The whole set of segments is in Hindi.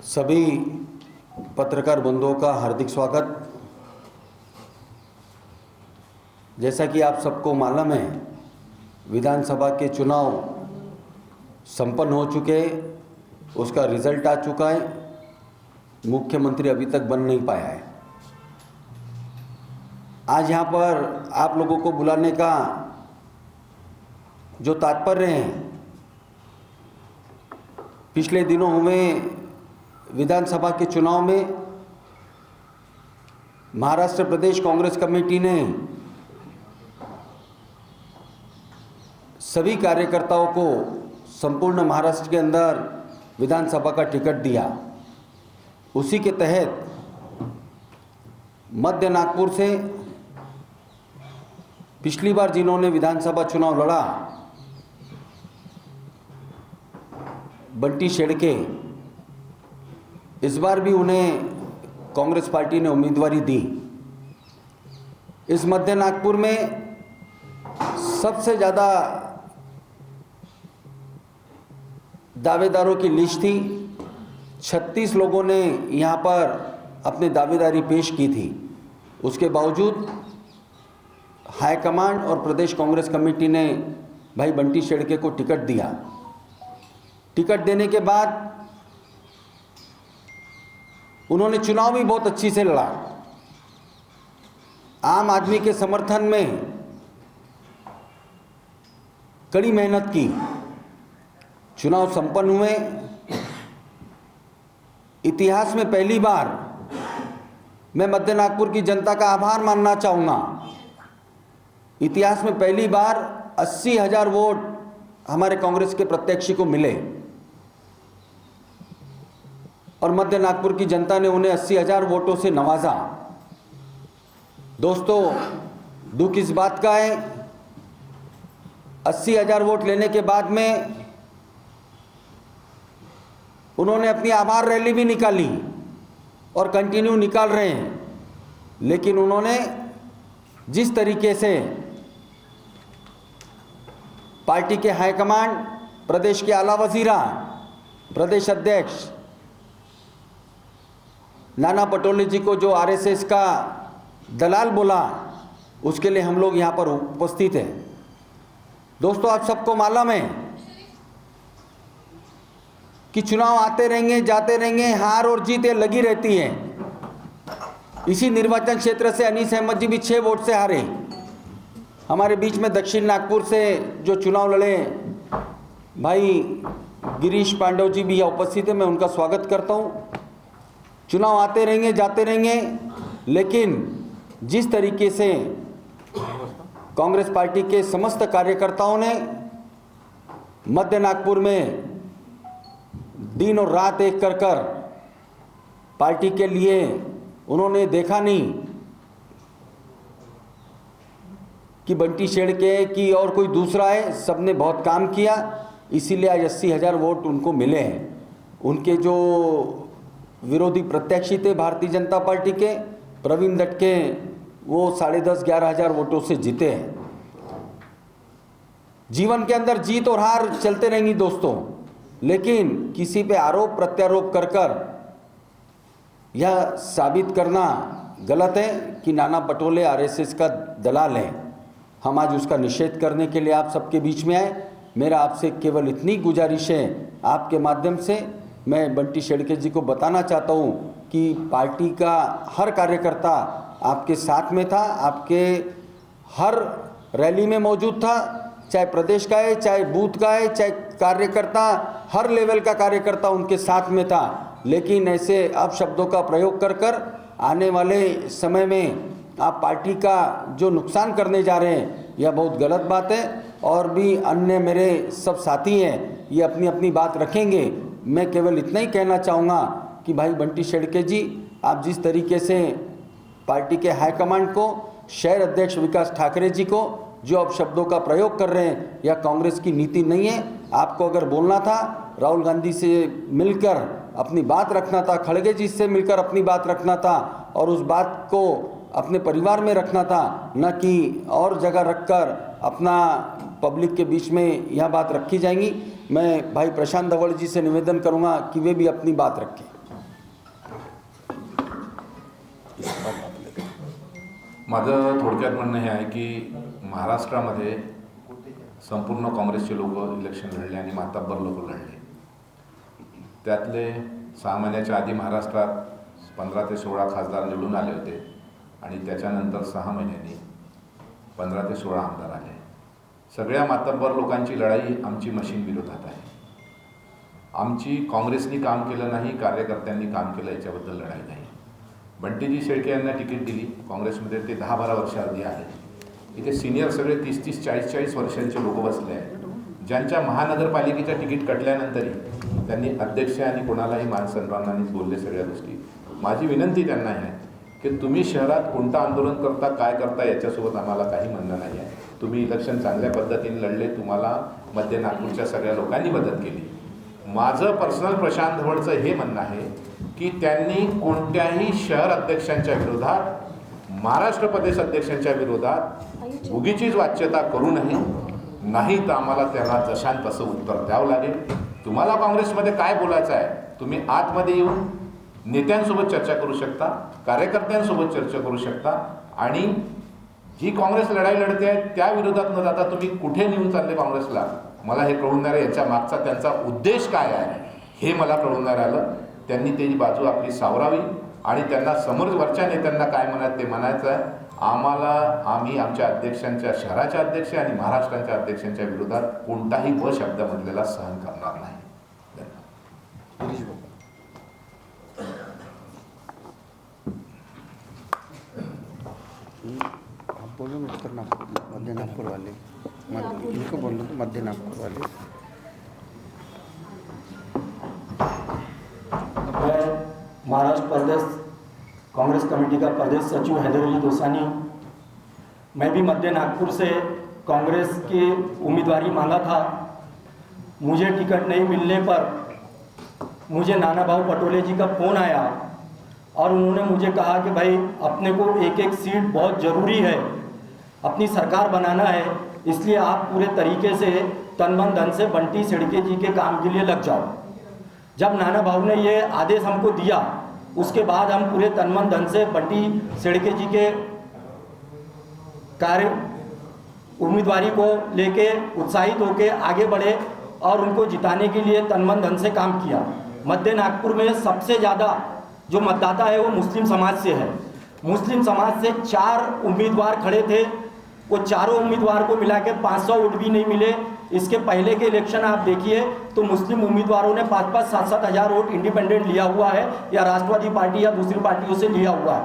सभी पत्रकार बंधुओं का हार्दिक स्वागत। जैसा कि आप सबको मालूम है, विधानसभा के चुनाव संपन्न हो चुके, उसका रिजल्ट आ चुका है। मुख्यमंत्री अभी तक बन नहीं पाया है। आज यहाँ पर आप लोगों को बुलाने का जो तात्पर्य है, पिछले दिनों हुए विधानसभा के चुनाव में महाराष्ट्र प्रदेश कांग्रेस कमेटी ने सभी कार्यकर्ताओं को संपूर्ण महाराष्ट्र के अंदर विधानसभा का टिकट दिया। उसी के तहत मध्य नागपुर से पिछली बार जिन्होंने विधानसभा चुनाव लड़ा, बंटी शेड़के, इस बार भी उन्हें कांग्रेस पार्टी ने उम्मीदवारी दी। इस मध्य नागपुर में सबसे ज़्यादा दावेदारों की लिस्ट थी। 36 लोगों ने यहाँ पर अपनी दावेदारी पेश की थी। उसके बावजूद हाईकमांड और प्रदेश कांग्रेस कमेटी ने भाई बंटी शेड़के को टिकट दिया। टिकट देने के बाद उन्होंने चुनाव भी बहुत अच्छी से लड़ा। आम आदमी के समर्थन में कड़ी मेहनत की। चुनाव संपन्न हुए। इतिहास में पहली बार मैं मध्य नागपुर की जनता का आभार मानना चाहूँगा। इतिहास में पहली बार 80,000 वोट हमारे कांग्रेस के प्रत्याशी को मिले और मध्य नागपुर की जनता ने उन्हें 80,000 वोटों से नवाजा। दोस्तों, दुख इस बात का है, 80,000 वोट लेने के बाद में उन्होंने अपनी आभार रैली भी निकाली और कंटिन्यू निकाल रहे हैं। लेकिन उन्होंने जिस तरीके से पार्टी के हाईकमांड, प्रदेश के आला वजीरा, प्रदेश अध्यक्ष नाना पटोले जी को जो आरएसएस का दलाल बोला, उसके लिए हम लोग यहाँ पर उपस्थित हैं। दोस्तों, आप सबको मालूम है कि चुनाव आते रहेंगे, जाते रहेंगे, हार और जीत ये लगी रहती है। इसी निर्वाचन क्षेत्र से अनीस अहमद जी भी 6 वोट से हारे। हमारे बीच में दक्षिण नागपुर से जो चुनाव लड़े भाई गिरीश पांडव जी भी यहाँ उपस्थित है, मैं उनका स्वागत करता हूँ। चुनाव आते रहेंगे, जाते रहेंगे, लेकिन जिस तरीके से कांग्रेस पार्टी के समस्त कार्यकर्ताओं ने मध्य नागपुर में दिन और रात एक कर कर पार्टी के लिए उन्होंने देखा नहीं कि बंटी शेड़के की और कोई दूसरा है, सबने बहुत काम किया। इसीलिए आज 80,000 वोट उनको मिले हैं। उनके जो विरोधी प्रत्याशी थे भारतीय जनता पार्टी के प्रवीण दटके, वो 10,500-11,000 वोटों से जीते हैं। जीवन के अंदर जीत और हार चलते रहेंगी दोस्तों, लेकिन किसी पे आरोप प्रत्यारोप कर कर यह साबित करना गलत है कि नाना पटोले आरएसएस का दलाल है। हम आज उसका निषेध करने के लिए आप सबके बीच में आए। मेरा आपसे केवल इतनी गुजारिश है, आपके माध्यम से मैं बंटी शेड़के जी को बताना चाहता हूँ कि पार्टी का हर कार्यकर्ता आपके साथ में था, आपके हर रैली में मौजूद था, चाहे प्रदेश का है, चाहे बूथ का है, चाहे कार्यकर्ता, हर लेवल का कार्यकर्ता उनके साथ में था। लेकिन ऐसे अपशब्दों का प्रयोग कर कर आने वाले समय में आप पार्टी का जो नुकसान करने जा रहे हैं, यह बहुत गलत बात है। और भी अन्य मेरे सब साथी हैं, ये अपनी अपनी बात रखेंगे। मैं केवल इतना ही कहना चाहूँगा कि भाई बंटी शेड़के जी, आप जिस तरीके से पार्टी के हाईकमांड को, शहर अध्यक्ष विकास ठाकरे जी को जो अपशब्दों का प्रयोग कर रहे हैं, यह कांग्रेस की नीति नहीं है। आपको अगर बोलना था, राहुल गांधी से मिलकर अपनी बात रखना था, खड़गे जी से मिलकर अपनी बात रखना था और उस बात को अपने परिवार में रखना था, न कि और जगह रखकर अपना पब्लिक के बीच में यह बात रखी जाएंगी। मैं भाई प्रशांत धवल जी से निवेदन करूंगा कि वे भी अपनी बात रखें। माझं थोडक्यात म्हणणं हे आहे की महाराष्ट्रामध्ये संपूर्ण काँग्रेसचे लोक इलेक्शन लढले आणि मातब्बर लोक लढले. त्यातले 6 महिन्याच्या आधी महाराष्ट्रात 15 ते 16 खासदार निवडून आले होते आणि त्याच्यानंतर 6 महिन्यांनी 15 ते 16 आमदार आले. सगळ्या मातब्बर लोकांची लढाई आमची मशीन विरोधात आहे. आमची काँग्रेसनी काम केलं नाही, कार्यकर्त्यांनी काम केलं याच्याबद्दल लढाई नाही. बंटीजी शेळके यांना तिकीट दिली. काँग्रेसमध्ये ते 10-12 वर्ष आधी आले. इथे सिनियर सगळे 30-30, 40-40 वर्षांचे लोक बसले आहेत, ज्यांच्या महानगरपालिकेच्या तिकीट कटल्यानंतरही त्यांनी अध्यक्ष आणि कोणालाही मान सन्मानानेच बोलले सगळ्या गोष्टी. माझी विनंती त्यांना आहे की तुम्ही शहरात कोणतं आंदोलन करता, काय करता, याच्यासोबत आम्हाला काही म्हणणं नाही आहे. तुम्ही इलेक्शन चांगल्या पद्धतीने लढले, तुम्हाला मध्य नागपूरच्या सगळ्या लोकांनी मदत केली. माझं पर्सनल प्रशांत धवडचं हे म्हणणं आहे की त्यांनी कोणत्याही शहर अध्यक्षांच्या विरोधात, महाराष्ट्र प्रदेश अध्यक्षांच्या विरोधात उगीचीच वाच्यता करू नये, नाही तर आम्हाला त्यांना जशान तसं उत्तर द्यावं लागेल. तुम्हाला काँग्रेसमध्ये काय बोलायचं आहे, तुम्ही आतमध्ये येऊन नेत्यांसोबत चर्चा करू शकता, कार्यकर्त्यांसोबत चर्चा करू शकता आणि जी काँग्रेस लढाई लढते आहे त्या विरोधात न जाता तुम्ही कुठे नेऊन चालले काँग्रेसला, मला हे कळून नाही. याच्या मागचा त्यांचा उद्देश काय आहे हे मला कळून नाही राहिलं. त्यांनी त्याची बाजू आपली सावरावी आणि त्यांना समोरवरच्या नेत्यांना काय म्हणत ते म्हणायचं आहे. आम्ही आमच्या अध्यक्षांच्या, शहराच्या अध्यक्ष आणि महाराष्ट्राच्या अध्यक्षांच्या विरोधात कोणताही शब्द म्हटलेला सहन करणार नाही. बोलो उत्तर नागपुर, मध्य नागपुर वाले, इनको बोलो तो मध्य नागपुर वाले. मैं महाराष्ट्र प्रदेश कांग्रेस कमेटी का प्रदेश सचिव हैदर अली दोसानी, मैं भी मध्य नागपुर से कांग्रेस की उम्मीदवारी मांगा था. मुझे टिकट नहीं मिलने पर मुझे नाना भाऊ पटोले जी का फ़ोन आया और उन्होंने मुझे कहा कि भाई अपने को एक सीट बहुत ज़रूरी है, अपनी सरकार बनाना है, इसलिए आप पूरे तरीके से तन मन धन से बंटी शेड़के जी के काम के लिए लग जाओ. जब नाना भाऊ ने ये आदेश हमको दिया उसके बाद हम पूरे तन मन धन से बंटी शेड़के जी के कार्य उम्मीदवारी को लेके उत्साहित होकर आगे बढ़े और उनको जिताने के लिए तन मन धन से काम किया. मध्य नागपुर में सबसे ज़्यादा जो मतदाता है वो मुस्लिम समाज से है. मुस्लिम समाज से 4 उम्मीदवार खड़े थे, वो चारों उम्मीदवार को मिला के 500 वोट भी नहीं मिले. इसके पहले के इलेक्शन आप देखिए तो मुस्लिम उम्मीदवारों ने 5-5, 7-7 हज़ार वोट इंडिपेंडेंट लिया हुआ है या राष्ट्रवादी पार्टी या दूसरी पार्टियों से लिया हुआ है.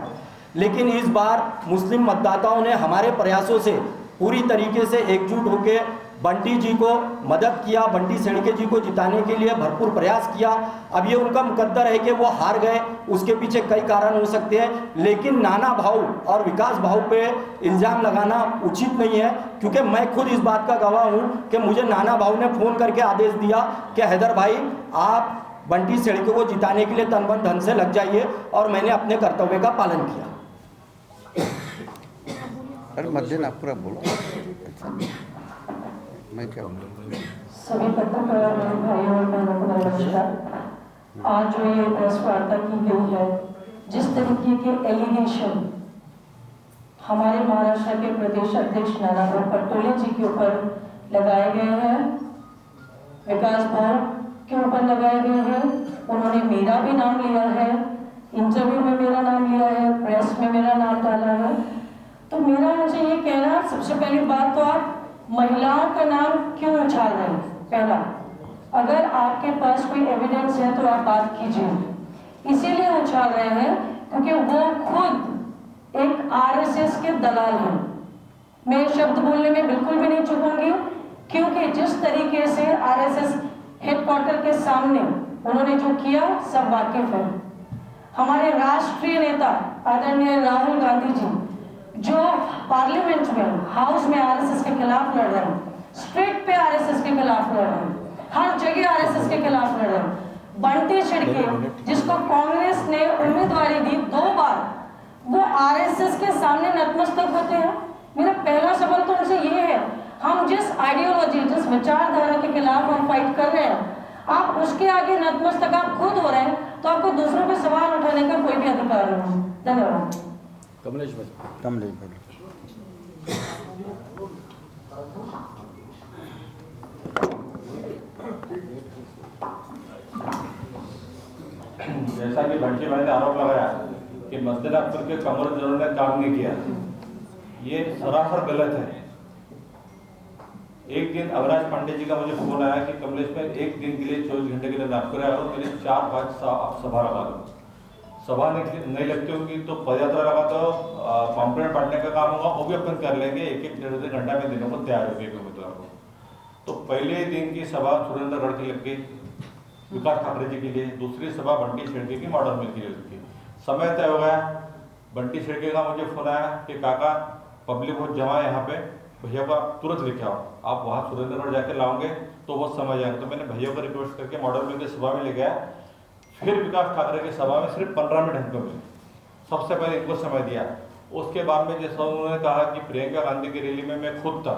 लेकिन इस बार मुस्लिम मतदाताओं ने हमारे प्रयासों से पूरी तरीके से एकजुट होकर बंटी जी को मदद किया, बंटी शेड़के जी को जिताने के लिए भरपूर प्रयास किया. अब ये उनका मुकद्दर है कि वो हार गए, उसके पीछे कई कारण हो सकते हैं, लेकिन नाना भाऊ और विकास भाऊ पे इल्ज़ाम लगाना उचित नहीं है. क्योंकि मैं खुद इस बात का गवाह हूँ कि मुझे नाना भाऊ ने फ़ोन करके आदेश दिया कि हैदर भाई आप बंटी शेड़के को जिताने के लिए तन मन धन से लग जाइए, और मैंने अपने कर्तव्य का पालन किया. अरे मध्य नागपुर बोलो, मैं क्या बोलूँ. सभी पत्रकार भाइयों और बहनों को नमस्कार. आज जो ये प्रेस वार्ता की गई है, जिस तरीके के एलिगेशन हमारे महाराष्ट्र के प्रदेश अध्यक्ष नाना भाऊ पटोले जी के ऊपर लगाए गए हैं, विकास भाऊ के ऊपर लगाए गए हैं, उन्होंने मेरा भी नाम लिया है, इंटरव्यू में मेरा नाम लिया है, प्रेस में मेरा नाम डाला है. तो मेरा मुझे ये कहना, सबसे पहली बात तो आप महिलाओं का नाम क्यों उछाल रहे हैं. पहला, अगर आपके पास कोई एविडेंस है तो आप बात कीजिए. इसीलिए उछाल रहे हैं क्योंकि वो खुद एक आरएसएस के दलाल हैं. मैं शब्द बोलने में बिल्कुल भी नहीं चूकूंगी, क्योंकि जिस तरीके से आरएसएस हेडक्वार्टर के सामने उन्होंने जो किया सब वाकिफ है. हमारे राष्ट्रीय नेता आदरणीय राहुल गांधी जी जो पार्लियामेंट में, हाउस में आरएसएस के खिलाफ लड़ रहे हैं, स्ट्रीट पे आरएसएस के खिलाफ लड़ रहे हैं, हर जगह आरएसएस के खिलाफ लड़ रहे हैं. बंटी शेड़के जिसको कांग्रेस ने उम्मीदवारी दी 2 बार, वो आरएसएस के सामने नतमस्तक होते हैं. मेरा पहला सवाल तो उनसे ये है, हम जिस आइडियोलॉजी, जिस विचारधारा के खिलाफ हम फाइट कर रहे हैं, आप उसके आगे नतमस्तक आप खुद हो रहे हैं, तो आपको दूसरों पे सवाल उठाने का कोई भी अधिकार नहीं. धन्यवाद. कमलेश भाई। कमलेश भाई। जैसा कि भट्टी भाई ने आरोप लगाया कि मस्जिद अख्तर के कमर जनरल ने काम नहीं किया, ये सरासर गलत है। एक दिन अवराज पांडे जी का मुझे फोन आया कि कमलेश में एक दिन के लिए 24 घंटे के लिए नाप कराया और मेरे 4-5 सभा लगा दो। सभा नहीं लगती होगी तो पदयात्रा लगा दो, पॉम्पलेट बांटने का काम होगा, वो भी अपन कर लेंगे। एक 1-1.5 घंटा में देने को तैयार हो गए उम्मीदवार को। तो पहले दिन की सभा सुरेंद्रगढ़ की लग गई विकास ठाकरे जी के लिए, दूसरी सभा बंटी शेड़के की मॉडल मिल के लिए लग गई। समय तय हो गया। बंटी शेड़के का मुझे फोन आया कि काका पब्लिक बहुत जमा है यहाँ पे, भैया को आप तुरंत लेके आओ, आप वहाँ सुरेंद्रगढ़ जाकर लाओगे तो वो समझ आएंगे। तो मैंने भैया को रिक्वेस्ट करके मॉडल मिल के सभा में ले गया। फिर विकास ठाकरे की सभा में सिर्फ 15 मिनट हमको मिले, सबसे पहले इनको समय दिया। उसके बाद में जैसा उन्होंने कहा कि प्रियंका गांधी की रैली में मैं खुद था,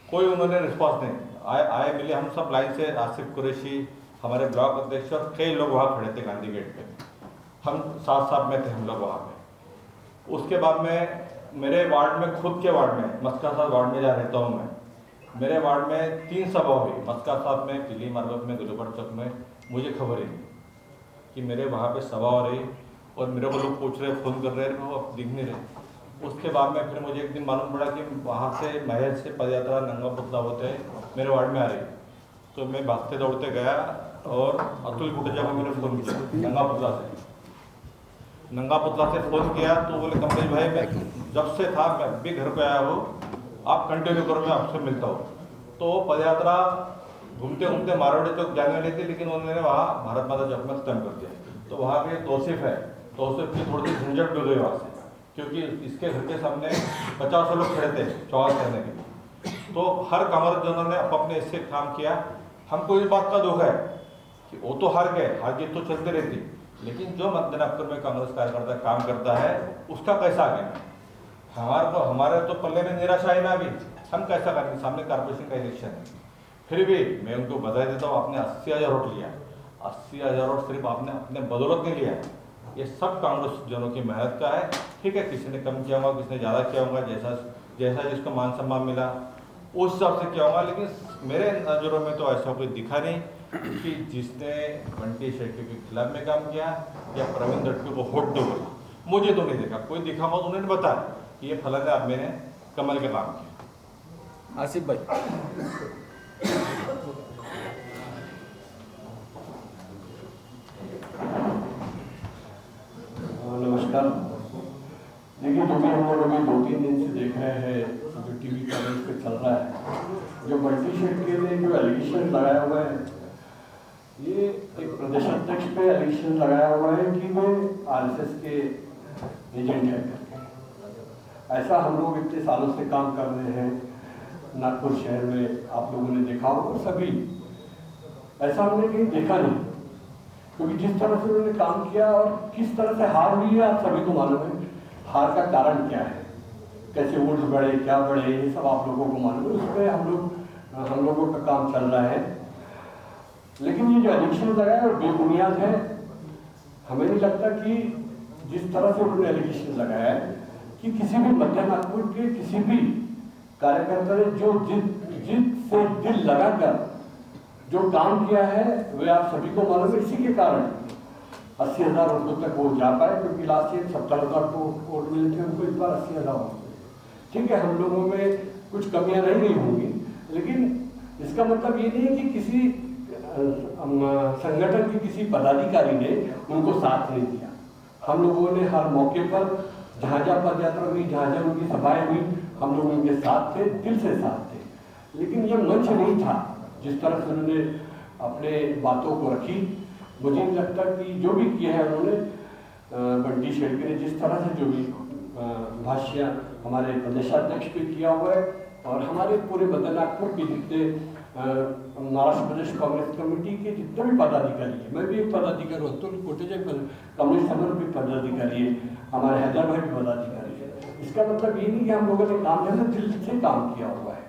कोई उन्होंने रिस्पॉन्स नहीं आए मिले। हम सब लाइन से, आसिफ कुरैशी हमारे ब्लॉक अध्यक्ष और कई लोग वहाँ खड़े थे गांधी गेट पे, हम साथ में थे हम लोग वहाँ पे। उसके बाद में मेरे वार्ड में, खुद के वार्ड में, मस्का साहब वार्ड में जहाँ रहता हूँ मैं, मेरे वार्ड में 3 सभा हुई, मस्का साहब में, पीली मार्बत में, गुरुबर चौक में। मुझे खबर ही नहीं कि मेरे वहाँ पे सभा हो रही और मेरे को लोग पूछ रहे, फ़ोन कर रहे, वो अब दिख नहीं रहे। उसके बाद में फिर मुझे एक दिन मालूम पड़ा कि वहाँ से महल से पदयात्रा नंगा पुतला होते मेरे वार्ड में आ रही। तो मैं भागते दौड़ते गया और अतुल कुटेजा को मैंने फ़ोन किया नंगा पुतला से फ़ोन किया। तो बोले कमलेश भाई मैं जब से था मैं भी घर पे आया हूँ, आप कंटिन्यू करो, मैं आपसे मिलता हूँ। तो वो पदयात्रा घूमते घूमते मारवाड़ी चौक जाने वाली थी, लेकिन उन्होंने वहाँ भारत माता चौक में खत्म कर दिया। तो वहाँ पे तौसीफ है, तौसीफ की थोड़ी सी झंझट भी गई वहाँ से, क्योंकि इसके घर के सामने 50 लोग खड़े थे चौक करने के लिए। तो हर कमर जनरल ने अपने इससे काम किया। हमको इस बात का दुख है कि वो तो हार गए, हार जीत तो चलती रहती, लेकिन जो मध्य अक्सर में कांग्रेस कार्यकर्ता काम करता है उसका कैसा आगे हमारे तो पल्ले में निराशा है ना। अभी हम कैसा करेंगे, सामने कारपोरेशन का इलेक्शन है। फिर भी मैं उनको बधाई देता हूँ, आपने 80,000 वोट लिया। 80,000 वोट सिर्फ आपने अपने बदौलत नहीं लिया, ये सब कांग्रेस जनों की मेहनत का है। ठीक है, किसी ने कम किया होगा, किसी ने ज़्यादा किया होगा, जैसा जिसको मान सम्मान मिला उस हिसाब से किया होगा। लेकिन मेरे नज़रों में तो ऐसा कोई दिखा नहीं कि जिसने बंटी शेट्टी के खिलाफ में काम किया या प्रवीण दटके को वोट दो बोला, मुझे तो नहीं देखा। कोई दिखा हो तो उन्होंने बताया कि ये फलाने आदमी ने कमल का काम किया। आसिफ भाई। नमस्कार। देखिए, जो भी हम लोग अभी 2-3 दिन से देख रहे हैं जो टीवी कवरेज पे चल रहा है, जो बंटी शेट्टी ने जो एलिगेशन लगाया हुआ है, ये एक प्रदेश अध्यक्ष पे एलिगेशन लगाया हुआ है कि वो आरएसएस के एजेंट है। ऐसा हम लोग इतने सालों से काम कर रहे हैं नागपुर शहर में, आप लोगों ने देखा होगा सभी, ऐसा हमने कहीं देखा नहीं। क्योंकि जिस तरह से उन्होंने काम किया और किस तरह से हार हुई है आप सभी को मालूम है। हार का कारण क्या है, कैसे वोट बढ़े, क्या बढ़े, ये सब आप लोगों को मालूम है। उस पर हम लोगों का काम चल रहा है। लेकिन ये जो एलिगेशन लगाया है बेबुनियाद है। हमें नहीं लगता कि जिस तरह से उन्होंने एलिगेशन लगाया है कि किसी भी मध्य नागपुर के किसी भी कार्यकर्ता ने जो जिद से दिल लगाकर जो काम किया है वे आप सभी को मालूम है। इसी के कारण 80,000 वोटों तक वो जा पाए, क्योंकि लास्ट ईयर 70,000 को वोट मिले थे उनको, इस बार 80,000 वोट। ठीक है, हम लोगों में कुछ कमियां रह गई होंगी, लेकिन इसका मतलब ये नहीं है कि किसी संगठन के किसी पदाधिकारी ने उनको साथ नहीं दिया। हम लोगों ने हर मौके पर जहाँ जहाँ पदयात्रा हुई, जहाँ जहाँ उनकी सभाएं हुई, हम लोग उनके साथ थे, दिल से साथ थे। लेकिन ये मंच नहीं था जिस तरह से उन्होंने अपने बातों को रखी। मुझे नहीं लगता कि जो भी किया है उन्होंने, बंटी शेट्टी ने जिस तरह से जो भी भाष्य हमारे प्रदेशाध्यक्ष पे किया हुआ है और हमारे पूरे मध्य नागपुर के जितने महाराष्ट्र प्रदेश कांग्रेस कमेटी के जितने भी पदाधिकारी हैं, मैं भी एक पदाधिकारी हूँ, अतुल कोटेजा कमलेश समर भी पदाधिकारी है, हमारे हैदर भाई भी पदाधिकारी है। इसका मतलब ये नहीं कि हम लोगों ने काम करना दिल से काम किया हुआ है।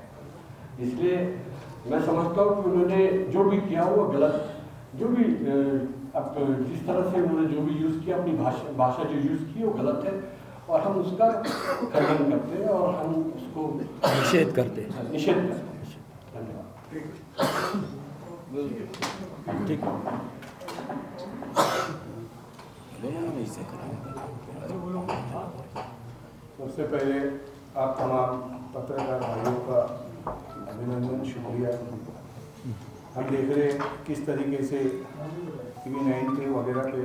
इसलिए मैं समझता हूँ कि उन्होंने जो भी किया वो गलत, जो भी अब जिस तरह से उन्होंने जो भी यूज़ किया, अपनी भाषा जो यूज़ की वो गलत है। और हम उसका खंडन करते हैं और हम उसको निषेध करते हैं। निषेध करते हैं। धन्यवाद। ठीक है। सबसे पहले आप तमाम पत्रकार भाइयों का अभिनंदन, शुक्रिया। हम देख रहे हैं किस तरीके से TV 9 पे वगैरह पे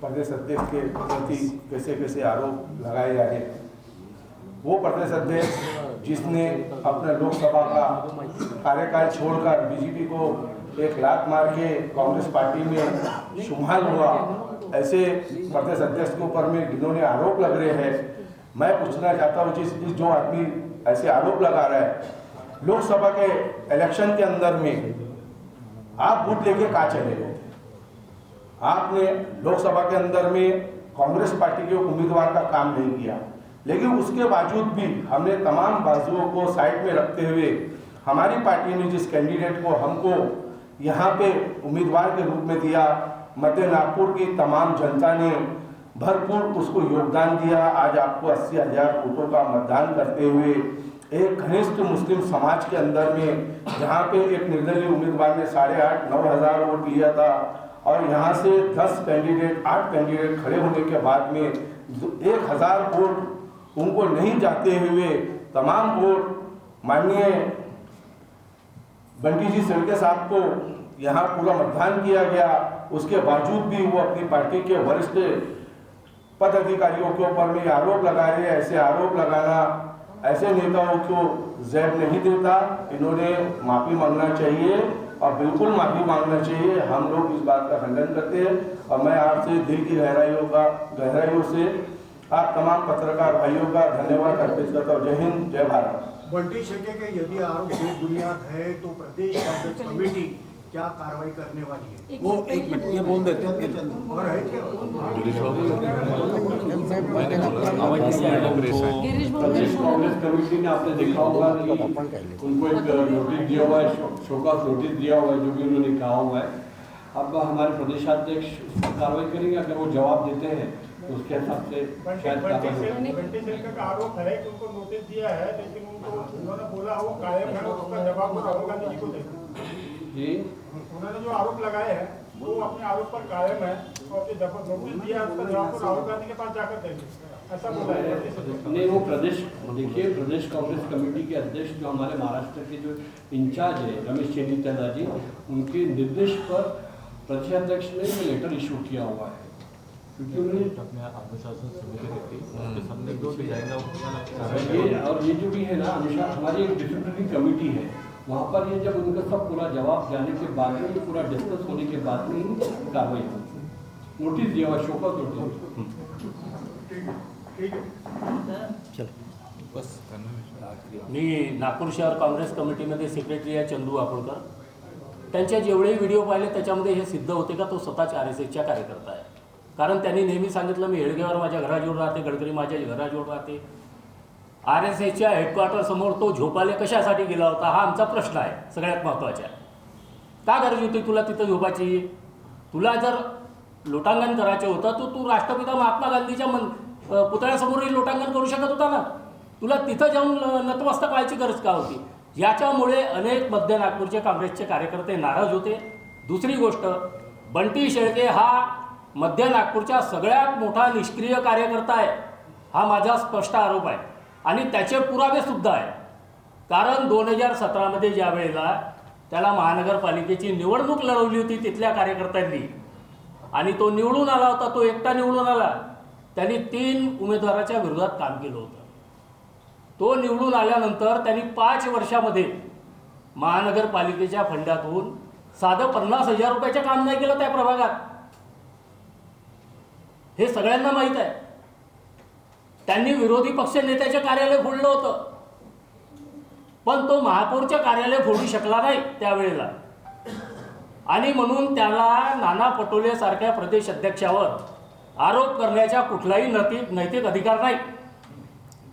प्रदेश अध्यक्ष के प्रति कैसे कैसे आरोप लगाए जा रहे हैं। वो प्रदेश अध्यक्ष जिसने अपना लोकसभा का कार्यकाल छोड़कर बीजेपी को एक लात मार के कांग्रेस पार्टी में शुमार हुआ, ऐसे प्रदेश अध्यक्ष के ऊपर में जिन्होंने आरोप लग रहे हैं, मैं पूछना चाहता हूँ जिस जो आदमी ऐसे आरोप लगा रहा है, लोकसभा के इलेक्शन के अंदर में आप वोट लेके कहाँ चले गए? आपने लोकसभा के अंदर में कांग्रेस पार्टी के उम्मीदवार का काम नहीं किया, लेकिन उसके बावजूद भी हमने तमाम बाजुओं को साइड में रखते हुए हमारी पार्टी ने जिस कैंडिडेट को हमको यहाँ पे उम्मीदवार के रूप में दिया, मध्य नागपुर की तमाम जनता ने भरपूर उसको योगदान दिया। आज आपको 80,000 वोटों का मतदान करते हुए एक घनिष्ठ मुस्लिम समाज के अंदर में जहाँ पे एक निर्दलीय उम्मीदवार ने 8,500-9 हज़ार वोट लिया था और यहाँ से 8 कैंडिडेट खड़े होने के बाद में 1,000 वोट उनको नहीं जाते हुए तमाम वोट माननीय बंटी जी शेरके साहब को यहाँ पूरा मतदान किया गया। उसके बावजूद भी वो अपनी पार्टी के वरिष्ठ पद अधिकारियों के ऊपर में आरोप लगा रहे हैं। ऐसे आरोप लगाना ऐसे नेताओं को ज़ैब नहीं देता। इन्होंने माफ़ी मांगना चाहिए और बिल्कुल माफ़ी मांगना चाहिए। हम लोग इस बात का खंडन करते हैं और मैं आपसे दिल की गहराइयों से आप तमाम पत्रकार भाइयों का धन्यवाद अर्पित करता हूँ। जय हिंद, जय भारत। बंटी शेरके के यदि आरोप बेबुनियाद है तो प्रदेश कांग्रेस कमेटी क्या कार्रवाई करने वाली है? वो एक मिनट ये बोल देते हैं। और है क्या? प्रदेश कांग्रेस कमेटी ने आपने देखा होगा कि उनको एक नोटिस दिया हुआ है, शोकॉज नोटिस दिया हुआ है, जो भी उन्होंने कहा हुआ है। अब हमारे प्रदेशाध्यक्ष उस पर कार्रवाई करेंगे। अगर वो जवाब देते हैं तो उसके हिसाब से शायद बंटी शेरके का आरोप है कि उनको नोटिस दिया है, लेकिन उन्होंने बोला वो कायम है और उसका जवाब राहुल गांधी जी को देना। जी, उन्होंने जो आरोप लगाए हैं वो अपने आरोप पर कायम है और जो नोटिस दिया है उसका जवाब राहुल गांधी के पास जाकर देंगे, ऐसा बोला है। नहीं, वो प्रदेश देखिए, प्रदेश कांग्रेस कमेटी के अध्यक्ष जो हमारे महाराष्ट्र के जो इंचार्ज है रमेश चेन्नीतला जी, उनके निर्देश पर प्रदेश अध्यक्ष ने ये लेटर इशू किया हुआ है, क्योंकि उन्होंने और ये जो भी है ना अनुसार हमारी एक डिसिप्लिनरी कमेटी है, वहाँ पर ये जब उनका सब पूरा जवाब जाने के बाद में, पूरा डिस्कस होने के बाद में ही कार्रवाई होगी। नोटिस दिया हुआ, शोकॉज नोटिस। मी नागपूर शहर काँग्रेस कमिटीमध्ये सेक्रेटरी आहे चंदू वापळकर. त्यांच्या जेवढेही व्हिडिओ पाहिले त्याच्यामध्ये हे सिद्ध होते का तो स्वतःच RSSच्या कार्यकर्ता आहे. कारण त्यांनी नेहमी सांगितलं मी हेडगेवर माझ्या घराजवळ राहते, गडकरी माझ्या घराजवळ राहते. RSSच्या हेडक्वार्टर समोर तो झोपाले कशासाठी गेला होता हा आमचा प्रश्न आहे सगळ्यात महत्त्वाचा. का गरज होती तुला तिथं झोपायची? तुला जर लोटांगण करायचं होतं तर तू राष्ट्रपिता महात्मा गांधीच्या पुतळ्यासमोरही लोटांगण करू शकत होता ना. तुला तिथं जाऊन नतमस्तक व्हायची गरज का होती? याच्यामुळे अनेक मध्य नागपूरचे काँग्रेसचे कार्यकर्ते नाराज होते. दुसरी गोष्ट, बंटी शेळके हा मध्य नागपूरचा सगळ्यात मोठा निष्क्रिय कार्यकर्ता आहे, हा माझा स्पष्ट आरोप आहे आणि त्याचे पुरावे सुद्धा आहे. कारण 2017 मध्ये ज्या वेळेला त्याला महानगरपालिकेची निवडणूक लढवली होती तिथल्या कार्यकर्त्यांनी आणि तो निवडून आला होता, तो एकटा निवडून आला, त्यांनी 3 उमेदवाराच्या विरोधात काम केलं होतं. तो निवडून आल्यानंतर त्यांनी 5 वर्षामध्ये महानगरपालिकेच्या फंडातून साधं 50,000 रुपयाचं काम नाही केलं त्या प्रभागात. हे सगळ्यांना माहीत आहे. त्यांनी विरोधी पक्ष नेत्याचे कार्यालय फोडलं होतं, पण तो महापौरचे कार्यालय फोडू शकला नाही त्यावेळेला. आणि म्हणून त्याला नाना पटोले सारख्या प्रदेश अध्यक्षावर आरोप करण्याचा कुठलाही नैतिक अधिकार नाही.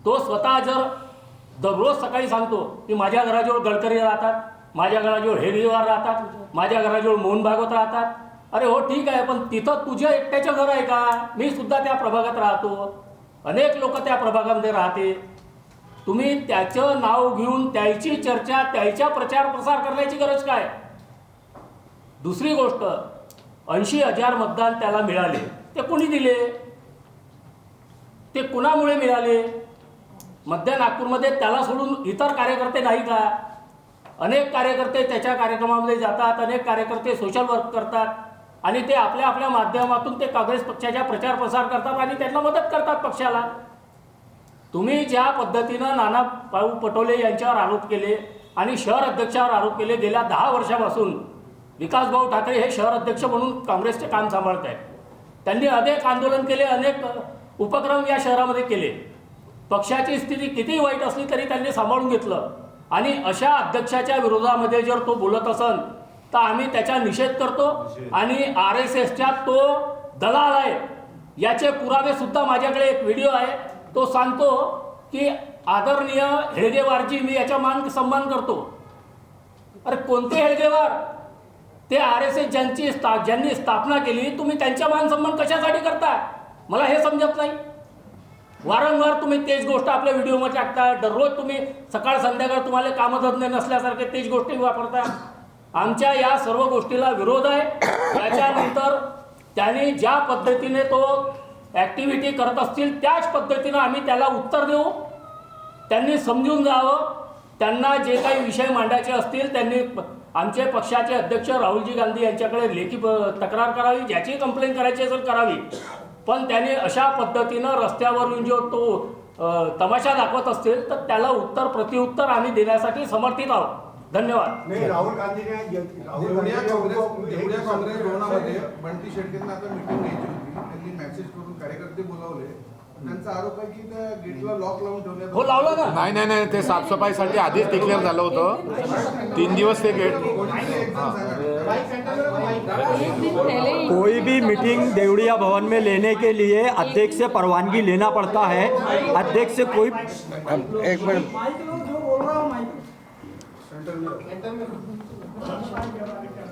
तो स्वतः जर दररोज सकाळी सांगतो की माझ्या घराजवळ गडकरी राहतात, माझ्या घराजवळ हेडगेवार राहतात, माझ्या घराजवळ मोहन भागवत राहतात. अरे हो ठीक आहे, पण तिथं तुझं एकट्याचं घर आहे का? मी सुद्धा त्या प्रभागात राहतो. अनेक लोक त्या प्रभागामध्ये राहते. तुम्ही त्याचं नाव घेऊन त्याची चर्चा, त्याचा प्रचार प्रसार करण्याची गरज काय? दुसरी गोष्ट, 80,000 मतदान त्याला मिळाले, ते कोणी दिले? ते कुणामुळे मिळाले? मध्य नागपूरमध्ये त्याला सोडून इतर कार्यकर्ते नाही का? अनेक कार्यकर्ते त्याच्या कार्यक्रमामध्ये जातात, अनेक कार्यकर्ते सोशल वर्क करतात आणि ते आपल्या आपल्या माध्यमातून ते काँग्रेस पक्षाच्या प्रचार प्रसार करतात आणि त्यांना मदत करतात पक्षाला. तुम्ही ज्या पद्धतीनं नाना भाऊ पटोले यांच्यावर आरोप केले आणि शहर अध्यक्षावर आरोप केले, गेल्या 10 वर्षापासून विकासभाऊ ठाकरे हे शहर अध्यक्ष म्हणून काँग्रेसचे काम सांभाळत आहेत. त्यांनी अनेक आंदोलन केले, अनेक उपक्रम या शहरामध्ये केले. पक्षाची स्थिती किती वाईट असली तरी त्यांनी सांभाळून घेतलं आणि अशा अध्यक्षाच्या विरोधामध्ये जर तो बोलत असेल तर आम्ही त्याचा निषेध करतो आणि RSSच्या तो दलाल आहे याचे पुरावे सुद्धा माझ्याकडे एक व्हिडिओ आहे. तो सांगतो की आदरणीय हेडगेवारजी मी याचा मान सन्मान करतो. अरे कोणते हेडगेवार? ते RSS ज्यांनी स्थापना केली, तुम्ही त्यांचा मान सन्मान कशासाठी करता? मला हे समजत नाही. वारंवार तुम्ही तेच गोष्ट आपल्या व्हिडिओमध्ये टाकता. दररोज तुम्ही सकाळ संध्याकाळ तुम्हाला कामधंदे नसल्यासारखे तेच गोष्टी वापरता. आमच्या या सर्व गोष्टीला विरोध आहे. त्याच्यानंतर त्यांनी ज्या पद्धतीने तो ॲक्टिव्हिटी करत असतील त्याच पद्धतीनं आम्ही त्याला उत्तर देऊ. त्यांनी समजून जावं. त्यांना जे काही विषय मांडायचे असतील त्यांनी आमचे पक्षाचे अध्यक्ष राहुलजी गांधी यांच्याकडे लेखी तक्रार करावी, ज्याची कंप्लेंट करायची असेल करावी. पण त्याने अशा पद्धतीनं रस्त्यावरून जो तो तमाशा दाखवत असतील तर त्याला उत्तर प्रत्युत्तर आम्ही देण्यासाठी समर्थित आहोत. धन्यवाद. नाही, राहुल गांधीने देवळ्या काँग्रेस भवनामध्ये बंटी शेळकेंना आता मीटिंग घ्यायची होती. त्यांनी मेसेज करून कार्यकर्ते बोलावले. त्यांचा आरोप आहे की त्या गेटला लॉक लावून ठेवण्यात हो, लावला ना. नाही, ते साफसफाईसाठी आधीच डिक्लेअर झालं होतं. 3 दिवस ते गेट. कोई भी मीटिंग देवड़िया भवन में लेने के लिए अध्यक्ष से परवानगी लेना पड़ता है. अध्यक्ष से कोई एक मिनट,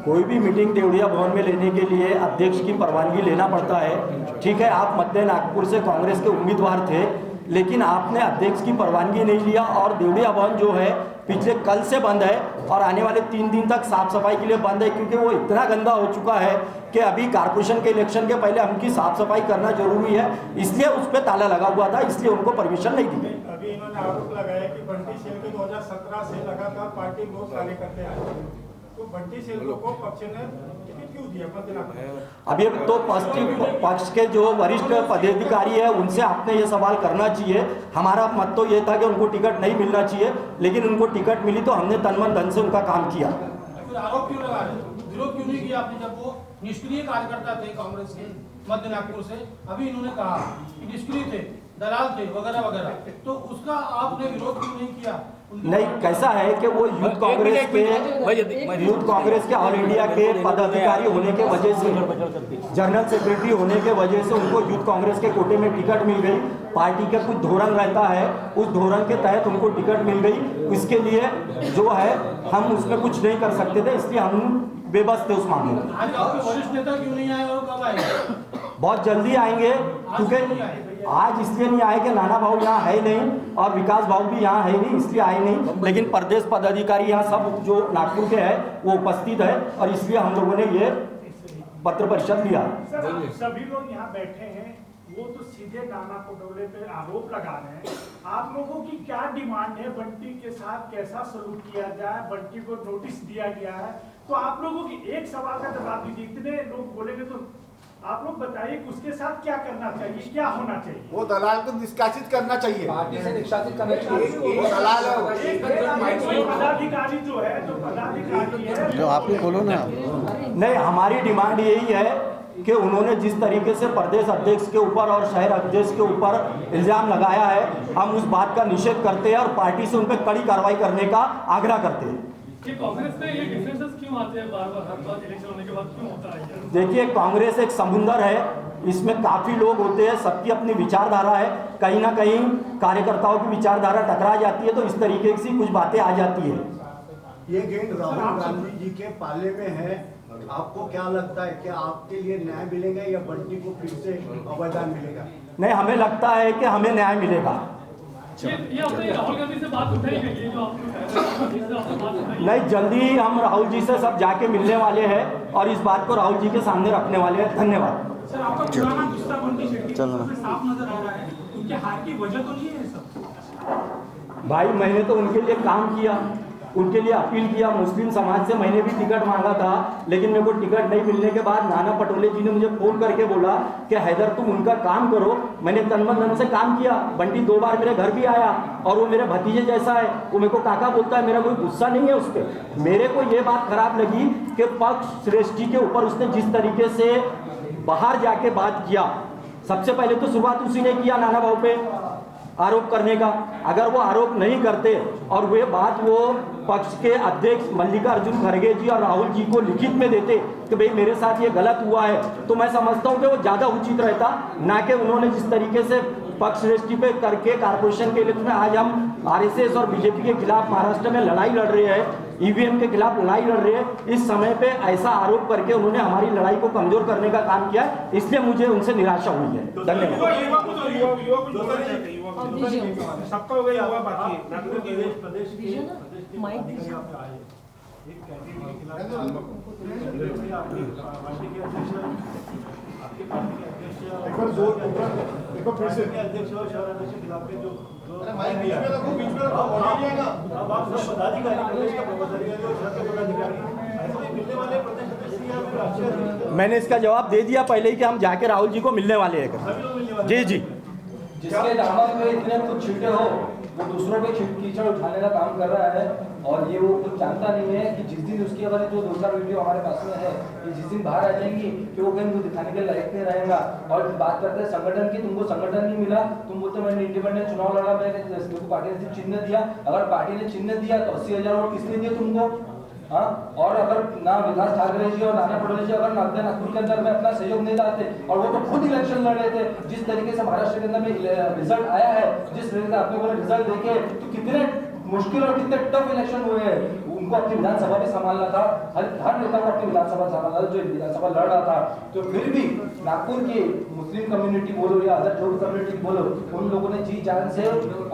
कोई भी मीटिंग देवड़िया भवन में लेने के लिए अध्यक्ष की परवानगी लेना पड़ता है. ठीक है, आप मध्य नागपुर से कांग्रेस के उम्मीदवार थे, लेकिन आपने अध्यक्ष की परवानगी नहीं लिया और देवड़िया भवन जो है पिछले कल से बंद है और आने वाले 3 दिन तक साफ सफाई के लिए बंद है, क्योंकि वो इतना गंदा हो चुका है कि अभी कारपोरेशन के इलेक्शन के पहले हमकी साफ सफाई करना जरूरी है. इसलिए उस पर ताला लगा हुआ था, इसलिए उनको परमिशन नहीं दी गई. अभी इन्होंने आरोप लगाया कि बंटी शेल्के 2017 से लगातार पार्टी लोग कार्यकर्ते आए, तो बंटी शेल्के को पक्ष ने टिकट क्यों दिया? अभी तो पक्ष के जो वरिष्ठ पदाधिकारी है उनसे आपने ये सवाल करना चाहिए. हमारा मत तो ये था कि उनको टिकट नहीं मिलना चाहिए, लेकिन उनको टिकट मिली तो हमने तन मन धन से उनका काम किया. फिर आरोप क्यों लगा रहे? विरोध क्यों नहीं किया आपने जब वो निष्क्रिय कार्यकर्ता थे कांग्रेस के मध्य नागपुर से? अभी इन्होंने कहा कि निष्क्रिय थे, दलाल थे वगैरह वगैरह, तो उसका आपने विरोध क्यों नहीं किया? नहीं, कैसा है कि वो यूथ कांग्रेस के ऑल इंडिया के पदाधिकारी होने के वजह से, जनरल सेक्रेटरी होने के वजह से उनको यूथ कांग्रेस के कोटे में टिकट मिल गई. पार्टी का कुछ धोरण रहता है, उस धोरण के तहत उनको टिकट मिल गई. इसके लिए जो है हम उसमें कुछ नहीं कर सकते थे, इसलिए हम बेबस थे उस मामले में. आज आपके वरिष्ठ नेता क्यों नहीं आए और कब आएंगे? बहुत जल्दी आएंगे, क्योंकि आज इसलिए नहीं आए कि नाना भाऊ यहाँ है नहीं और विकास भाऊ भी यहाँ है नहीं, इसलिए आए नहीं. लेकिन प्रदेश पदाधिकारी यहाँ सब जो नागपुर के हैं वो उपस्थित है और इसलिए हम लोगों ने ये पत्र परिषद लिया. सभी लोग यहाँ बैठे हैं, वो तो सीधे नाना पटोले पे आरोप लगा रहे हैं. आप लोगों की क्या डिमांड है? बंटी के साथ कैसा सलूक किया जाए? बंटी को नोटिस दिया गया है, तो आप लोगों की एक सवाल का जवाब दीजिए. इतने लोग बोलेंगे तो आप लोग बताइए कि उसके साथ क्या करना चाहिए, क्या होना चाहिए? वो दलाल को निष्कासित करना चाहिए. पार्टी से निष्कासित करना चाहिए. पदाधिकारी जो है, जो पदाधिकारी है, जो आप ही बोलो ना. नहीं, हमारी डिमांड यही है कि उन्होंने जिस तरीके से प्रदेश अध्यक्ष के ऊपर और शहर अध्यक्ष के ऊपर इल्जाम लगाया है, हम उस बात का निषेध करते हैं और पार्टी से उन पर कड़ी कार्रवाई करने का आग्रह करते हैं. कांग्रेस में ये डिफरेंसेस क्यों आते हैं बार-बार, हर बार इलेक्शन होने के बाद क्यों होता है? देखिए, कांग्रेस एक समुंदर है, इसमें काफी लोग होते हैं, सबकी अपनी विचारधारा है. कहीं ना कहीं कार्यकर्ताओं की विचारधारा टकरा जाती है, तो इस तरीके से कुछ बातें आ जाती है. ये गेंद राहुल गांधी जी के पाले में है। आपको क्या लगता है कि आपके लिए न्याय मिलेगा या बंटी को फिर से अवैधान मिलेगा? नहीं, हमें लगता है कि हमें न्याय मिलेगा। ये अपने राहुल गांधी से बात उठाई गई है जो आपने नहीं, जल्दी ही हम राहुल जी से सब जाके मिलने वाले हैं और इस बात को राहुल जी के सामने रखने वाले हैं। धन्यवाद। सर, आपका पुराना गुस्सा बंटी शेट्टी साफ नजर आ रहा है, उनके हार की वजह तो नहीं है ये सब? भाई, मैंने तो उनके लिए काम किया, उनके लिए अपील किया। मुस्लिम समाज से मैंने भी टिकट मांगा था, लेकिन मेरे को टिकट नहीं मिलने के बाद नाना पटोले जी ने मुझे फोन करके बोला कि हैदर तुम उनका काम करो। मैंने तन मन धन से काम किया। बंटी 2 बार मेरे घर भी आया और वो मेरे भतीजे जैसा है, वो मेरे को काका बोलता है। मेरा कोई गुस्सा नहीं है उस पर। मेरे को ये बात खराब लगी कि पक्ष श्रेष्ठी के ऊपर उसने जिस तरीके से बाहर जाके बात किया। सबसे पहले तो शुरुआत उसी ने किया नाना भाव पे आरोप करने का। अगर वो आरोप नहीं करते और वे बात वो पक्ष के अध्यक्ष मल्लिकार्जुन खड़गे जी और राहुल जी को लिखित में देते कि भाई मेरे साथ ये गलत हुआ है, तो मैं समझता हूँ कि वो ज़्यादा उचित रहता, ना कि उन्होंने जिस तरीके से पक्ष श्रेष्ठी पे करके कारपोरेशन के इलेक्शन में आज हम आरएसएस और बीजेपी के खिलाफ महाराष्ट्र में लड़ाई लड़ रहे हैं, ईवीएम के खिलाफ लड़ाई लड़ रहे हैं। इस समय पे ऐसा आरोप करके उन्होंने हमारी लड़ाई को कमजोर करने का काम किया, इसलिए मुझे उनसे निराशा हुई है। धन्यवाद। सबका हो गया हुआ बाकी प्रदेश अध्यक्ष और शहराध्यक्ष के खिलाफ जो अब आप सब पदाधिकारी प्रदेश के पदाधिकारी और शहर के पदाधिकारी ऐसे मिलने वाले प्रदेश अध्यक्ष। मैंने इसका जवाब दे दिया पहले ही कि हम जाके राहुल जी को मिलने वाले हैं। जी जी। जिसके दामन पे इतने कुछ छींटे हो, वो दूसरों पे कीचड़ उठाने का काम कर रहा है और ये वो कुछ जानता नहीं है कि जिस दिन उसकी अगर जो 2-4 वीडियो हमारे पास में है कि जिस दिन बाहर आ जाएंगी कि वो कहीं दिखाने के लायक नहीं रहेगा। और बात करते हैं संगठन की, तुमको संगठन नहीं मिला, तुम बोलते मैंने इंडिपेंडेंट चुनाव लड़ा, मैंने पार्टी ने चिन्ह दिया। अगर पार्टी ने चिन्ह दिया तो 80,000 वोट किसने दिए तुमको? हाँ, और अगर ना विकास ठाकरे जी और नाना पटोले जी अगर मध्य नागपुर के अंदर में अपना सहयोग नहीं लाते और वो तो खुद इलेक्शन लड़ रहे थे, जिस तरीके से महाराष्ट्र के अंदर में रिजल्ट आया है, जिस तरीके से आपने बोले रिजल्ट देखे तो कितने मुश्किल और कितने टफ इलेक्शन हुए हैं। उनको अपनी विधानसभा भी संभालना था, हर नेता को अपनी विधानसभा संभालना था जो विधानसभा लड़ रहा था। तो फिर भी नागपुर की मुस्लिम कम्युनिटी बोलो या अदर जो कम्युनिटी बोलो, उन लोगों ने जी जान से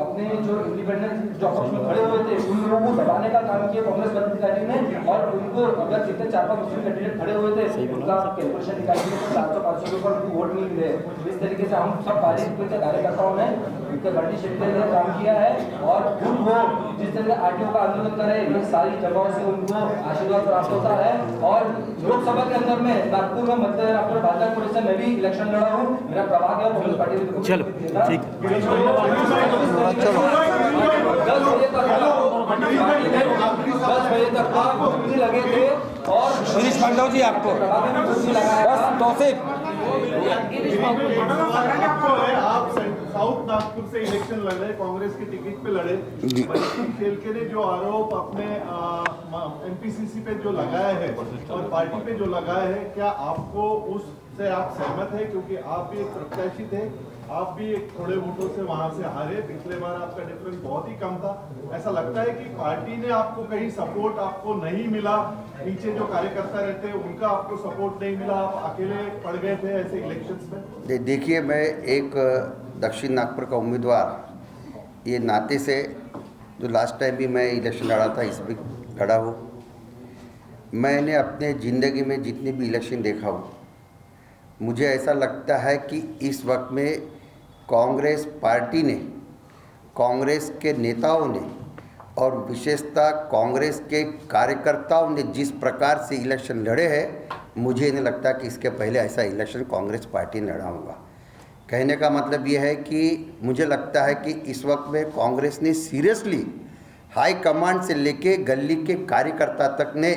अपने जो इंडिपेंडेंट जो पक्ष में खड़े हुए थे उन लोगों को दबाने का काम किया कांग्रेस पदाधिकारी ने। और उनको अगर जितने 4-5 मुस्लिम कैंडिडेट खड़े हुए थे उनका कैलकुलेशन निकाली तो 400-500 के ऊपर वोट नहीं मिले। इस तरीके से हम सब पार्टी के कार्यकर्ताओं ने बंटी शेट्टी ने काम किया है और खुद वो जिस तरह से आरटीओ का आंदोलन करे, ये सारी जगहों से उनको आशीर्वाद प्राप्त होता है। और लोकसभा के अंदर में नागपुर में मध्य नागपुर भाजपा से मैं भी इलेक्शन लड़ा हूँ, मेरा प्रभाग है कांग्रेस पार्टी में। चलो ठीक 10 बजे तक लगे थे और गिरीश पांडव जी आपको बस तौसीफ आप साउथ नागपुर से इलेक्शन लड़ रहे, कांग्रेस की टिकट पे लड़े। शेलके ने जो आरोप अपने एमपीसीसी पे जो लगाया है और पार्टी पे जो लगाया है, क्या आपको उससे आप सहमत है? क्योंकि आप भी एक प्रत्याशी थे, आप भी एक थोड़े वोटों से वहां से हारे, पिछले बार आपका डिफरेंस बहुत ही कम था। ऐसा लगता है कि पार्टी ने आपको कहीं सपोर्ट आपको नहीं मिला, नीचे जो कार्यकर्ता रहते हैं उनका आपको सपोर्ट नहीं मिला, आप अकेले पड़ गए थे ऐसे इलेक्शंस में? देखिए, मैं एक दक्षिण नागपुर का उम्मीदवार ये नाते से जो लास्ट टाइम भी मैं इलेक्शन लड़ा था इस पर खड़ा हूँ। मैंने अपने ज़िंदगी में जितने भी इलेक्शन देखा हो, मुझे ऐसा लगता है कि इस वक्त में कांग्रेस पार्टी ने, कांग्रेस के नेताओं ने और विशेषतः कांग्रेस के कार्यकर्ताओं ने जिस प्रकार से इलेक्शन लड़े हैं, मुझे नहीं लगता कि इसके पहले ऐसा इलेक्शन कांग्रेस पार्टी ने लड़ा होगा। कहने का मतलब ये है कि मुझे लगता है कि इस वक्त में कांग्रेस ने सीरियसली हाई कमांड से लेके गली के कार्यकर्ता तक ने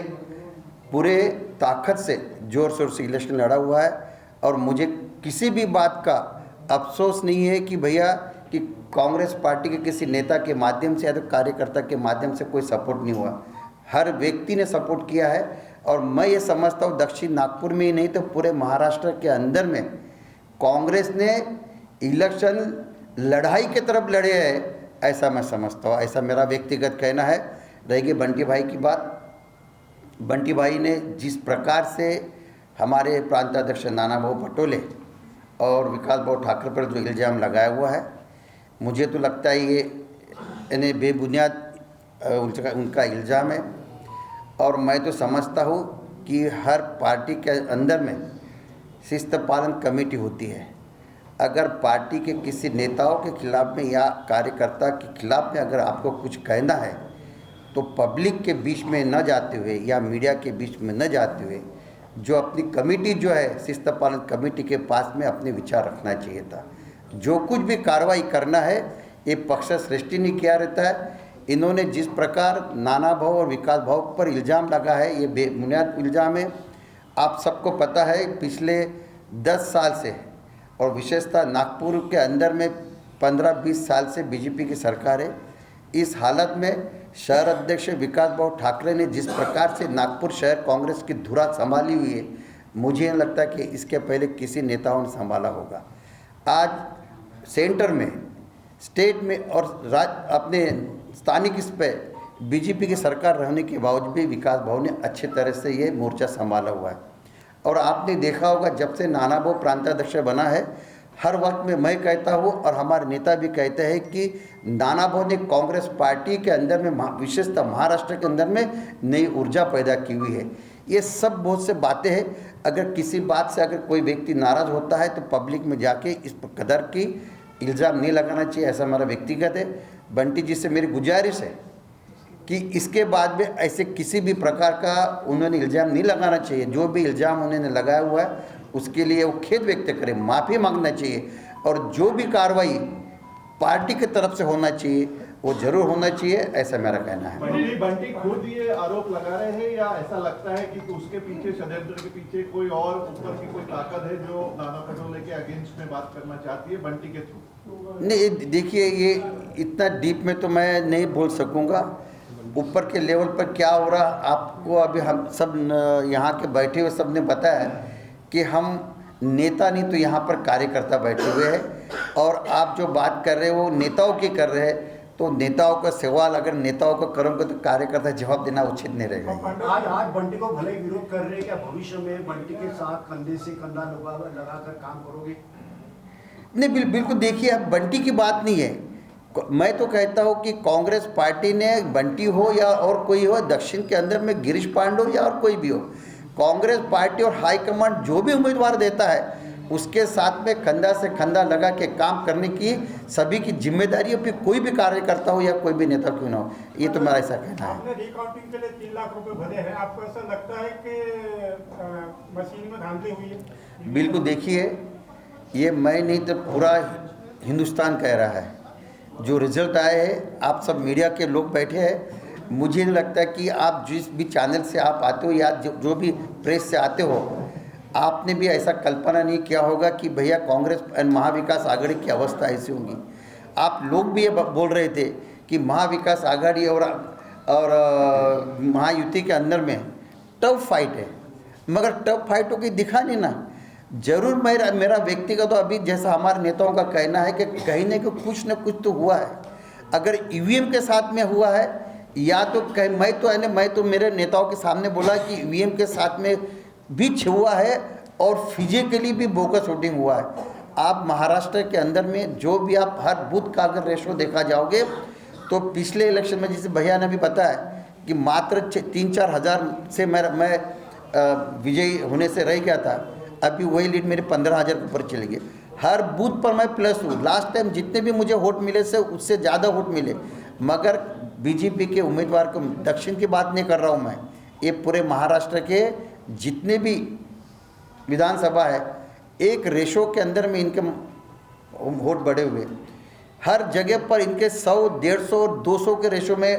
पूरे ताकत से ज़ोर शोर से इलेक्शन लड़ा हुआ है। और मुझे किसी भी बात का अफसोस नहीं है कि भैया कि कांग्रेस पार्टी के किसी नेता के माध्यम से या तो कार्यकर्ता के माध्यम से कोई सपोर्ट नहीं हुआ। हर व्यक्ति ने सपोर्ट किया है और मैं ये समझता हूँ दक्षिण नागपुर में ही नहीं तो पूरे महाराष्ट्र के अंदर में कांग्रेस ने इलेक्शन लड़ाई की तरफ लड़े हैं, ऐसा मैं समझता हूँ, ऐसा मेरा व्यक्तिगत कहना है। रहेगी बंटी भाई की बात, बंटी भाई ने जिस प्रकार से हमारे प्रांताध्यक्ष नाना भाऊ पटोले और विकास भाऊ ठाकरे पर जो इल्ज़ाम लगाया हुआ है, मुझे तो लगता है ये इन्हें बेबुनियाद उनका इल्ज़ाम है। और मैं तो समझता हूँ कि हर पार्टी के अंदर में शिस्त पालन कमेटी होती है। अगर पार्टी के किसी नेताओं के खिलाफ में या कार्यकर्ता के खिलाफ में अगर आपको कुछ कहना है तो पब्लिक के बीच में न जाते हुए या मीडिया के बीच में न जाते हुए जो अपनी कमेटी जो है शिस्त पालन कमेटी के पास में अपने विचार रखना चाहिए था। जो कुछ भी कार्रवाई करना है ये पक्ष सृष्टि नहीं किया रहता है। इन्होंने जिस प्रकार नाना भाऊ और विकास भाऊ पर इल्ज़ाम लगा है ये बेबुनियाद इल्ज़ाम है। आप सबको पता है पिछले 10 साल से और विशेषतः नागपुर के अंदर में 15-20 साल से बीजेपी की सरकार है। इस हालत में शहर अध्यक्ष विकास भाऊ ठाकरे ने जिस प्रकार से नागपुर शहर कांग्रेस की धुरा संभाली हुई है, मुझे नहीं लगता कि इसके पहले किसी नेताओं ने संभाला होगा। आज सेंटर में, स्टेट में और अपने स्थानिक इस पर बीजेपी की सरकार रहने के बावजूद भी विकास भाऊ ने अच्छे तरह से ये मोर्चा संभाला हुआ है। और आपने देखा होगा जब से नाना भाऊ प्रांताध्यक्ष बना है, हर वक्त में मैं कहता हूँ और हमारे नेता भी कहते हैं कि नाना भाऊ ने कांग्रेस पार्टी के अंदर में विशेषतः महाराष्ट्र के अंदर में नई ऊर्जा पैदा की हुई है। ये सब बहुत से बातें हैं। अगर किसी बात से अगर कोई व्यक्ति नाराज़ होता है तो पब्लिक में जाके इस कदर की इल्ज़ाम नहीं लगाना चाहिए, ऐसा हमारा व्यक्तिगत है। बंटी जी से मेरी गुजारिश है कि इसके बाद में ऐसे किसी भी प्रकार का उन्होंने इल्ज़ाम नहीं लगाना चाहिए। जो भी इल्ज़ाम उन्होंने लगाया हुआ है उसके लिए वो खेद व्यक्त करें, माफ़ी मांगना चाहिए और जो भी कार्रवाई पार्टी की तरफ से होना चाहिए वो जरूर होना चाहिए, ऐसा मेरा कहना है। बंटी खुद ये आरोप लगा रहे हैं या ऐसा लगता है कि उसके पीछे, षड्यंत्र के पीछे कोई और ऊपर की कोई ताकत है जो नाना पटोले के अगेंस्ट में बात करना चाहती है बंटी के थ्रू? नहीं, देखिए ये इतना डीप में तो मैं नहीं बोल सकूँगा। ऊपर के लेवल पर क्या हो रहा आपको अभी हम सब यहाँ के बैठे हुए सब ने बताया कि हम नेता नहीं तो यहाँ पर कार्यकर्ता बैठे हुए हैं। और आप जो बात कर रहे हो वो नेताओं की कर रहे हैं, तो नेताओं का सवाल अगर नेताओं का कर्म को तो कार्यकर्ता जवाब देना उचित नहीं रहेगा। आज बंटी को भले विरोध कर रहे हैं, क्या भविष्य में बंटी के साथ कंधे से कंधा लगाकर काम करोगे? नहीं, बिल्कुल। देखिए अब बंटी की बात नहीं है, मैं तो कहता हूँ कि कांग्रेस पार्टी ने बंटी हो या और कोई हो, दक्षिण के अंदर में गिरीश पांडे हो या और कोई भी हो, कांग्रेस पार्टी और हाईकमांड जो भी उम्मीदवार देता है उसके साथ में कंधा से कंधा लगा के काम करने की सभी की जिम्मेदारी है। फिर कोई भी कार्यकर्ता हो या कोई भी नेता क्यों ना हो, ये तो मेरा ऐसा कहना है। आपने रिकाउंटिंग के लिए 3 लाख रुपए भरे हैं, आपको ऐसा लगता है कि मशीन में धांधली हुई है? बिल्कुल। देखिए ये मैं नहीं तो पूरा हिंदुस्तान कह रहा है। जो रिजल्ट आए हैं, आप सब मीडिया के लोग बैठे हैं, मुझे नहीं लगता कि आप जिस भी चैनल से आप आते हो या जो भी प्रेस से आते हो, आपने भी ऐसा कल्पना नहीं किया होगा कि भैया कांग्रेस एंड महाविकास आघाड़ी की अवस्था ऐसी होगी। आप लोग भी ये बोल रहे थे कि महाविकास आघाड़ी और महायुति के अंदर में टफ फाइट है, मगर टफ फाइट हो के दिखा नहीं ना। जरूर मेरा व्यक्तिगत तो अभी जैसा हमारे नेताओं का कहना है कि कहीं ना कहीं कुछ न कुछ तो हुआ है। अगर ईवीएम के साथ में हुआ है या तो मैं तो मेरे नेताओं के सामने बोला कि ईवीएम के साथ में भी हुआ है और फिजिकली भी बोगस वोटिंग हुआ है। आप महाराष्ट्र के अंदर में जो भी आप हर बूथ का अगर रेशो देखा जाओगे तो पिछले इलेक्शन में जिसे भैया ने भी बताया कि मात्र 3-4 हज़ार से मैं विजयी होने से रह गया था, अभी वही लीड मेरे 15,000 के ऊपर चले गए। हर बूथ पर मैं प्लस हूँ। लास्ट टाइम जितने भी मुझे वोट मिले से उससे ज़्यादा वोट मिले, मगर बीजेपी के उम्मीदवार को, दक्षिण की बात नहीं कर रहा हूँ मैं, ये पूरे महाराष्ट्र के जितने भी विधानसभा है एक रेशो के अंदर में इनके वोट बढ़े हुए। हर जगह पर इनके 100, 150, 200 के रेशो में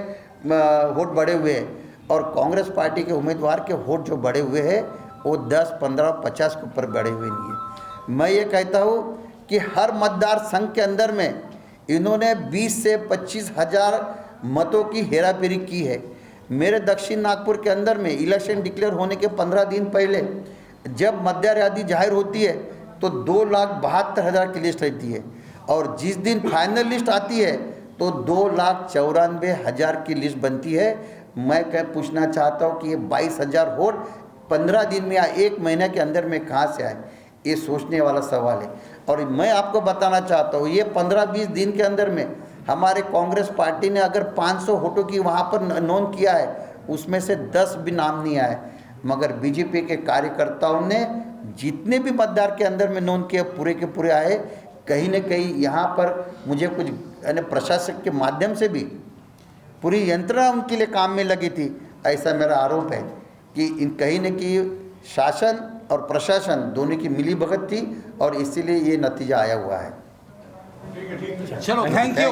वोट बढ़े हुए हैं और कांग्रेस पार्टी के उम्मीदवार के वोट जो बढ़े हुए हैं वो 10, 15, 50 के ऊपर बढ़े हुए नहीं है। मैं ये कहता हूँ कि हर मतदार संघ के अंदर में इन्होंने 20 से 25 हज़ार मतों की हेराफेरी की है। मेरे दक्षिण नागपुर के अंदर में इलेक्शन डिक्लेयर होने के 15 दिन पहले जब मतदार यादी जाहिर होती है तो 2,72,000 की लिस्ट रहती है और जिस दिन फाइनल लिस्ट आती है तो 2,94,000 की लिस्ट बनती है। मैं पूछना चाहता हूँ कि ये 22,000 वोट 15 दिन में या 1 महीने के अंदर में कहाँ से आए, ये सोचने वाला सवाल है। और मैं आपको बताना चाहता हूँ, ये 15-20 दिन के अंदर में हमारे कांग्रेस पार्टी ने अगर 500 वोटों की वहाँ पर नोंद किया है, उसमें से 10 भी नाम नहीं आए, मगर बीजेपी के कार्यकर्ताओं ने जितने भी मतदार के अंदर में नोंद किए पूरे के पूरे आए। कहीं न कहीं यहाँ पर मुझे कुछ प्रशासक के माध्यम से भी पूरी यंत्रणा उनके लिए काम में लगी थी, ऐसा मेरा आरोप है कि कहीं न कहीं शासन और प्रशासन दोनों की मिली भगत थी और इसीलिए ये नतीजा आया हुआ है। चलो, थैंक यू,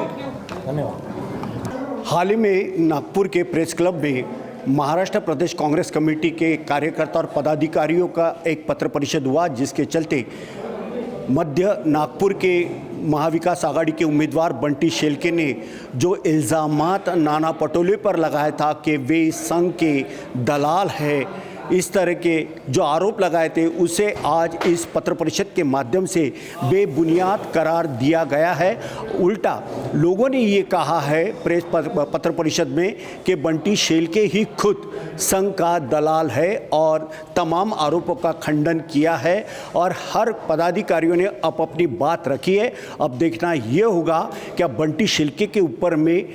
धन्यवाद। हाल ही में नागपुर के प्रेस क्लब में महाराष्ट्र प्रदेश कांग्रेस कमेटी के कार्यकर्ता और पदाधिकारियों का एक पत्र परिषद हुआ, जिसके चलते मध्य नागपुर के महाविकास आघाड़ी के उम्मीदवार बंटी शेलके ने जो इल्ज़ामात नाना पटोले पर लगाया था कि वे संघ के दलाल है, इस तरह के जो आरोप लगाए थे, उसे आज इस पत्र परिषद के माध्यम से बेबुनियाद करार दिया गया है। उल्टा लोगों ने ये कहा है प्रेस पत्र परिषद में कि बंटी शेलके ही खुद संघ का दलाल है और तमाम आरोपों का खंडन किया है और हर पदाधिकारियों ने अपनी बात रखी है। अब देखना ये होगा कि बंटी शेलके के ऊपर में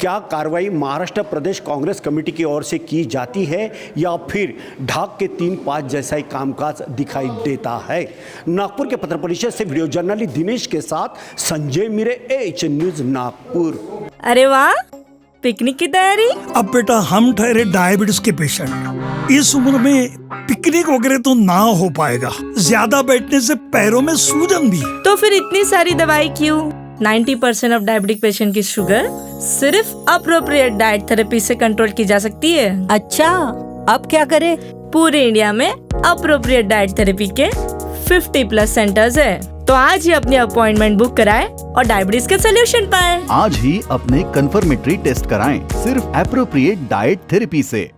क्या कार्रवाई महाराष्ट्र प्रदेश कांग्रेस कमेटी की ओर से की जाती है या फिर ढाक के 3-5 जैसा ही कामकाज दिखाई देता है। नागपुर के पत्र परिषद से वीडियो जर्नलिस्ट दिनेश के साथ संजय मिरे, एच न्यूज नागपुर। अरे वाह, पिकनिक की तैयारी? अब बेटा हम ठहरे डायबिटीज के पेशेंट, इस उम्र में पिकनिक वगैरह तो ना हो पाएगा, ज्यादा बैठने से पैरों में सूजन भी। तो फिर इतनी सारी दवाई क्यों? 90% ऑफ डायबिटिक पेशेंट की शुगर सिर्फ अप्रोप्रिएट डाइट थेरेपी से कंट्रोल की जा सकती है। अच्छा, अब क्या करें? पूरे इंडिया में अप्रोप्रिएट डाइट थेरेपी के 50+ सेंटर्स है, तो आज ही अपनी अपॉइंटमेंट बुक कराएं और डायबिटीज के सोल्यूशन पाएं। आज ही अपने कंफर्मेटरी टेस्ट कराएं सिर्फ एप्रोप्रिएट डाइट थेरेपी से।